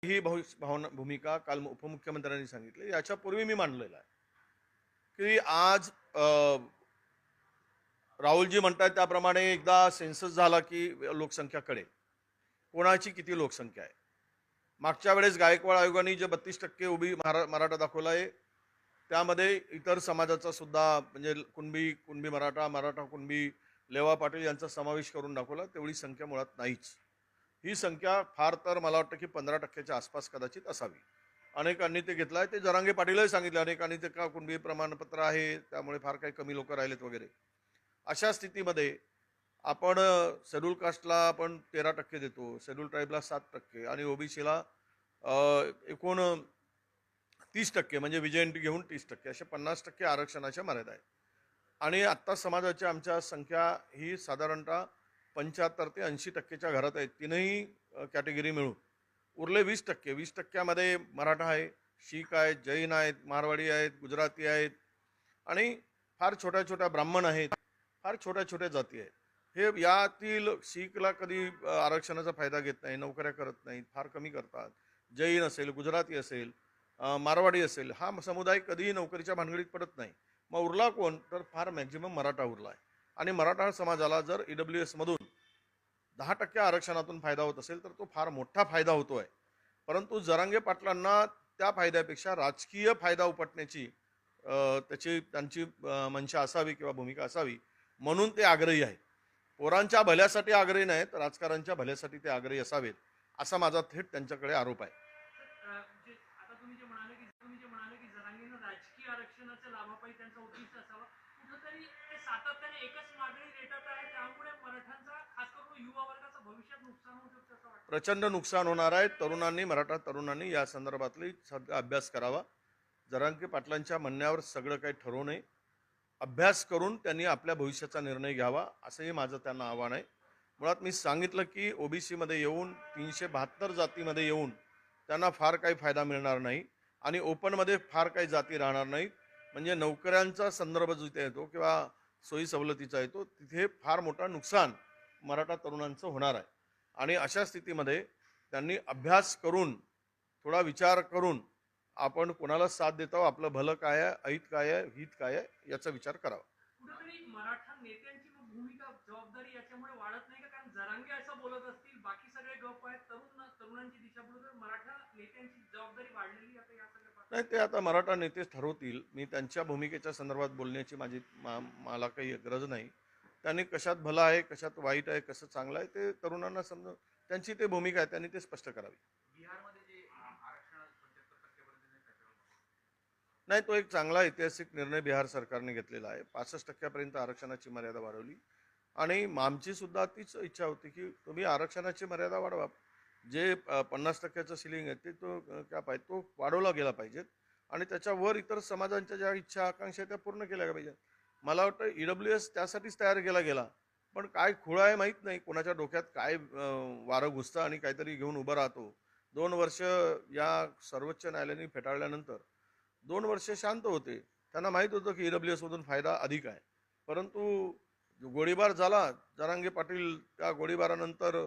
ही भावना भूमिका काल उपमुख्यमंत्र्यांनी सांगितली, याच्यापूर्वी मी मांडलेला आहे की आज राहुलजी म्हणतात त्याप्रमाणे एकदा सेन्सस झाला की लोकसंख्या कळेल कोणाची किती लोकसंख्या आहे. मागच्या वेळेस गायकवाड आयोगाने जे 32% उभी मराठा दाखवला आहे त्यामध्ये इतर समाजाचा सुद्धा म्हणजे कुणबी मराठा मराठा कुणबी लेवा पाटील यांचा समावेश करून दाखवला. तेवढी संख्या मुळात नाहीच. ही संख्या फार तर मला वाटतं की 15%च्या आसपास कदाचित असावी. अनेकांनी ते घेतलं आहे. ते जरांगे पाटीलही सांगितलं अनेकांनी ते का कुणबी प्रमाणपत्र आहे त्यामुळे फार काही कमी लोक राहिलेत वगैरे. अशा स्थितीमध्ये आपण शेड्यूल कास्टला आपण 13% देतो, शेड्यूल ट्राईबला 7% आणि ओबीसीला एकूण 30% म्हणजे विजयंती घेऊन 30% असे 50% आरक्षणाच्या मर्यादा आहे. आणि आत्ता समाजाची आमच्या संख्या ही साधारणतः 75 ते 80%च्या घरात आहेत तीनही कॅटेगरी मिळून. उरले 20%. 20%मध्ये मराठा आहे, शीख आहेत, जैन आहेत, मारवाडी आहेत, गुजराती आहेत आणि फार छोट्या छोट्या ब्राह्मण आहेत, फार छोट्या छोट्या जाती आहेत. हे यातील शीखला कधी आरक्षणाचा फायदा घेत नाही, नोकऱ्या करत नाहीत, फार कमी करतात. जैन असेल, गुजराती असेल, मारवाडी असेल, हा समुदाय कधीही नोकरीच्या भानगडीत पडत नाही. मग उरला कोण तर फार मॅक्झिमम मराठा उरला आहे. आणि मराठा समाजाला जर EWS मधून 10% आरक्षणातून फायदा होत असेल तर तो फार मोठा फायदा होतो आहे. परंतु जरांगे पाटलांना त्या फायद्यापेक्षा राजकीय फायदा उपटण्याची त्यांची मंशा असावी किंवा भूमिका असावी म्हणून ते आग्रही आहेत. पोरांच्या भल्यासाठी आग्रही नाहीत, राजकारणच्या भल्यासाठी ते आग्रही असावेत असा माझा थेट त्यांच्याकडे आरोप आहे. राजकीय आरक्षणाच्या लाभापायी त्यांचा उद्दिष्ट असावा कुठेतरी ते सातत्याने एकच मागणी रेटत आहे त्यामुळे मराठ्यांचा खास करून युवा वर्गाचं भविष्यात नुकसान होऊ शकतं असं वाटतं. प्रचंड नुकसान होणार आहे. मराठा तरुणांनी या संदर्भातली अभ्यास करावा. जरांगे पाटलांच्या म्हणण्यावर सगळं काही ठरवू नये. अभ्यास करून त्यांनी आपल्या भविष्याचा निर्णय घ्यावा असंही माझं त्यांना आव्हान आहे. मुळात मी सांगितलं की ओबीसी मध्ये येऊन 372 जातीमध्ये येऊन त्यांना फार काही फायदा मिळणार नाही आणि ओपनमध्ये फार काही जाती राहणार नाहीत. म्हणजे नोकऱ्यांचा संदर्भ जिथे येतो किंवा सोयी सवलतीचा येतो तिथे फार मोठा नुकसान मराठा तरुणांचं होणार आहे. आणि अशा स्थितीमध्ये त्यांनी अभ्यास करून थोडा विचार करून आपण कोणाला साथ देतो, आपलं भलं काय आहे, अहित काय आहे, हित काय आहे याचा विचार करावा. कुठेतरी मराठा नेत्यांची भूमिका जबाबदारी याच्यामुळे वाढत नाही का? कारण जरांगे असं बोलत असतील, बाकी सगळे गप आहेत, तरुणांची दिशाभूल, मराठा नेत्यांची जबाबदारी वाढलेली आता या सगळ्या नाही, ते आता मराठा नेतेच ठरवतील. मी त्यांच्या भूमिकेच्या संदर्भात बोलण्याची मला काही गरज नाही. त्यांनी कशात भलं आहे, कशात वाईट आहे, कसं चांगलं आहे ते तरुणांना समजून त्यांची ते भूमिका आहे त्यांनी ते स्पष्ट करावी. नाही, तो एक चांगला ऐतिहासिक निर्णय बिहार सरकारने घेतलेला आहे. 65% आरक्षणाची मर्यादा वाढवली आणि आमची सुद्धा तीच इच्छा होती की तुम्ही आरक्षणाची मर्यादा वाढवा. जे 50%चं सिलिंग आहे ते तो कॅप आहे तो वाढवला गेला पाहिजेत आणि त्याच्यावर इतर समाजांच्या ज्या इच्छा आकांक्षा त्या पूर्ण केल्या पाहिजेत. मला वाटतं EWS त्यासाठीच तयार केला गेला. पण काय खुळा आहे माहीत नाही, कोणाच्या डोक्यात काय वारं घुसतं आणि काहीतरी घेऊन उभं राहतो. 2 वर्ष या सर्वोच्च न्यायालयाने फेटाळल्यानंतर 2 वर्ष शांत होते. त्यांना माहीत होतं की EWS मधून फायदा अधिक आहे. परंतु गोळीबार झाला, जरांगे पाटील त्या गोळीबारानंतर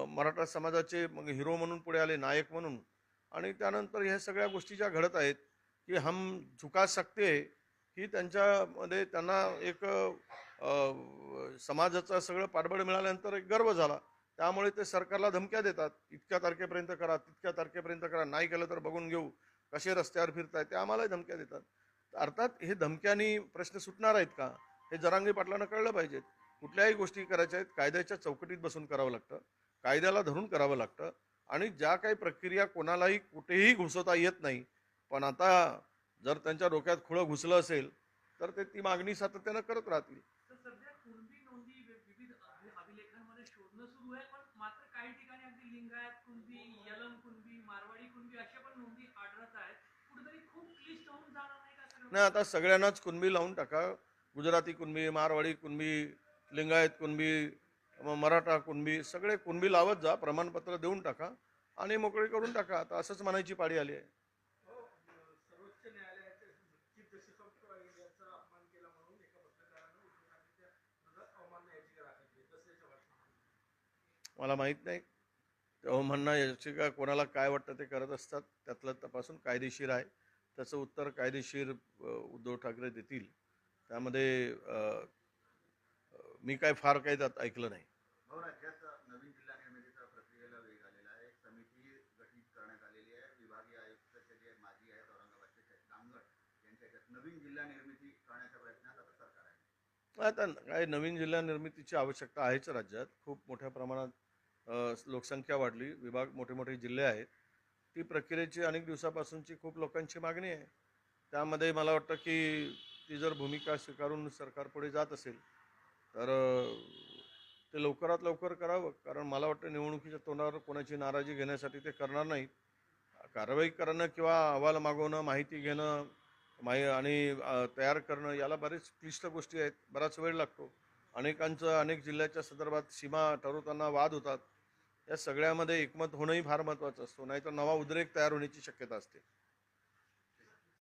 मराठा समाजाचे मग हिरो म्हणून पुढे आले, नायक म्हणून. आणि त्यानंतर ह्या सगळ्या गोष्टी ज्या घडत आहेत की हम झुका सकते ही त्यांच्यामध्ये त्यांना एक समाजाचं सगळं पाठबळ मिळाल्यानंतर एक गर्व झाला. त्यामुळे ते सरकारला धमक्या देतात, इतक्या तारखेपर्यंत करा, तितक्या तारखेपर्यंत करा, नाही केलं तर बघून घेऊ, कसे रस्त्यावर फिरतायत ते आम्हालाही धमक्या देतात. अर्थात हे धमक्यांनी प्रश्न सुटणार आहेत का हे जरांगे पाटलांना कळलं पाहिजे. कुठल्याही गोष्टी करायच्या आहेत कायद्याच्या चौकटीत बसून करावं लागतं, कायद्याला धरून करावं लागतं आणि ज्या काही प्रक्रिया कोणालाही कुठेही घुसवता येत नाही. पण आता जर त्यांच्या डोक्यात खुळं घुसलं असेल तर ते ती मागणी सातत्यानं करत राहतील. सध्या कुणबी नोंदी विविध अभिलेखांमध्ये शोधणं सुरू आहे, पण मात्र काही ठिकाणी अगदी लिंगायत कुणबी, यलम कुणबी, मारवाडी कुणबी अशा पण नोंदी आढळत आहेत. कुठेतरी खूप क्लिष्ट होऊन जाणार नाही का? नाही, आता सगळ्यांनाच कुणबी लावून टाका. गुजराती कुणबी, मारवाडी कुणबी, लिंगायत कुणबी, मराठा कुणबी, सगळे कुणबी लावत जा, प्रमाणपत्र देऊन टाका आणि मोकळी करून टाका. आता असंच म्हणायची पाळी आली आहे. मला माहित नाही, तेव्हा म्हणणं याची का कोणाला काय वाटतं ते करत असतात, त्यातलं तपासून कायदेशीर आहे त्याचं उत्तर कायदेशीर उद्धव ठाकरे देतील. त्यामध्ये मी काय फार काही त्यात ऐकलं नाही. भाऊ, राज्यात नवीन जिल्हा निर्मितीच्या प्रक्रियेला वेग आलेला आहे. एक समिती गठीत करण्यात आलेली आहे. विभागीय आयुक्त जे माजी आहेत औरंगाबादचे दांगट यांच्यात नवीन जिल्हा निर्मिती करण्याच्या प्रयत्नात आता सरकार आहे. आता काय नवीन जिल्हा निर्मितीची आवश्यकता आहेच राज्यात. खूप मोठ्या प्रमाणात लोकसंख्या वाढली, विभाग मोठे मोठे जिल्हे आहेत. ती प्रक्रियेची अनेक दिवसापासूनची खूप लोकांची मागणी आहे. त्यामध्ये मला वाटतं की ती जर भूमिका स्वीकारून सरकार पुढे जात असेल तर ते लवकरात लवकर करावं. कारण मला वाटतं निवडणुकीच्या तोंडावर कोणाची नाराजी घेण्यासाठी ते करणार नाहीत. कारवाई करणं किंवा अहवाल मागवणं, माहिती घेणं आणि तयार करणं याला बरेच क्लिष्ट गोष्टी आहेत. बराच वेळ लागतो. अनेक जिल्ह्याच्या संदर्भात सीमा ठरवताना वाद होतात. या सगळ्यामध्ये एकमत होणंही फार महत्त्वाचं असतं, नाहीतर नवा उद्रेक तयार होण्याची शक्यता असते.